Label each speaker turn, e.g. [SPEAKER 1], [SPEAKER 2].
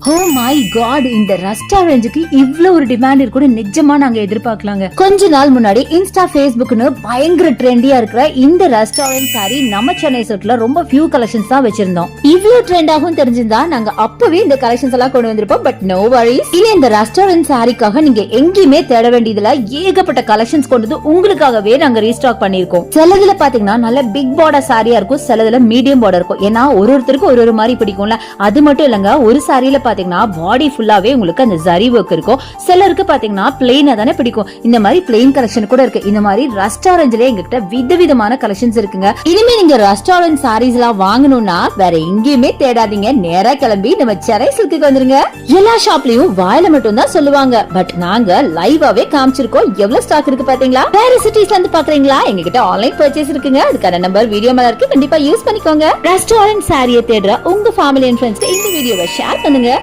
[SPEAKER 1] Oh my God, இந்த ரெஸ்டாரண்ட்க்கு இவ்ளோ ஒரு டிமாண்ட் இருக்குன்னு நிஜமா நாங்க எதிர்பார்க்கலாங்க. கொஞ்ச நாள் முன்னாடி இன்ஸ்டா ஃபேஸ்புக்னு பயங்கர ட்ரெண்டியா இருக்கிற இந்த ரெஸ்டாரண்ட் சாரி நம்ம சென்னை சில்க்ல ரொம்ப ஃபியூ கலெக்ஷன்ஸ் தான் வச்சிருந்தோம். இவ்ளோ ட்ரெண்ட் ஆகும் தெரிஞ்சிருந்தா நாங்க அப்பவே இந்த கலெக்ஷன்ஸ் எல்லாம் கொண்டு வந்திருப்போம். பட் நோ வரிஸ், இனி இந்த ரெஸ்டாரண்ட் சாரிக்காக நீங்க எங்கேயுமே தேட வேண்டியதுல ஏகப்பட்ட கலெக்ஷன்ஸ் கொண்டு வந்து உங்களுக்காகவே நாங்க ரீஸ்டாக் பண்ணிருக்கோம். சிலதுல பாத்தீங்கன்னா நல்ல பிக் பார்டர் சாரியா இருக்கும், சிலதுல மீடியம் பார்டர் இருக்கும். ஏன்னா ஒருத்தருக்கு ஒரு மாதிரி பிடிக்கும்ல. அது மட்டும் இல்லங்க, ஒரு சாரியில பாத்தீங்கன்னா பாடி ஃபுல்லாவே உங்களுக்கு அந்த ஜரி வர்க் இருக்கும். சிலருக்கு பாத்தீங்கன்னா பிளெயினா தானே பிடிக்கும். இந்த மாதிரி பிளெயின் கலெக்ஷன் கூட இருக்கு. இந்த மாதிரி ரெஸ்டாரண்ட்ல எங்ககிட்ட விதவிதமான கலெக்ஷன்ஸ் இருக்குங்க. இனிமே நீங்க ரெஸ்டாரண்ட் சாரீஸ் எல்லாம் வாங்கணும்னா வேற எங்கேயுமே தேடாதீங்க, நேரா கிளம்பி நம்ம சென்னை சில்க்குக்கு வந்துருங்க. எல்லா ஷாப்லயும் வாயில மட்டும் தான் சொல்லுவாங்க, பட் நாங்க லைவாவே காமிச்சிருக்கோம். எவ்வளவு ஸ்டாக் இருக்கு பாத்தீங்களா? வேற சிட்டிஸ்ல இருந்து பாக்குறீங்களா? எங்ககிட்ட ஆன்லைன் பர்ச்சேஸ் இருக்குங்க. அதுக்கான நம்பர் வீடியோ மேல இருக்கு, கண்டிப்பா யூஸ் பண்ணிக்கோங்க. ரெஸ்டாரண்ட் சாரியை தேடுற உங்க ஃபேமிலி அண்ட் ஃப்ரெண்ட்ஸ்க்கு இந்த வீடியோவை ஷேர் பண்ணுங்க.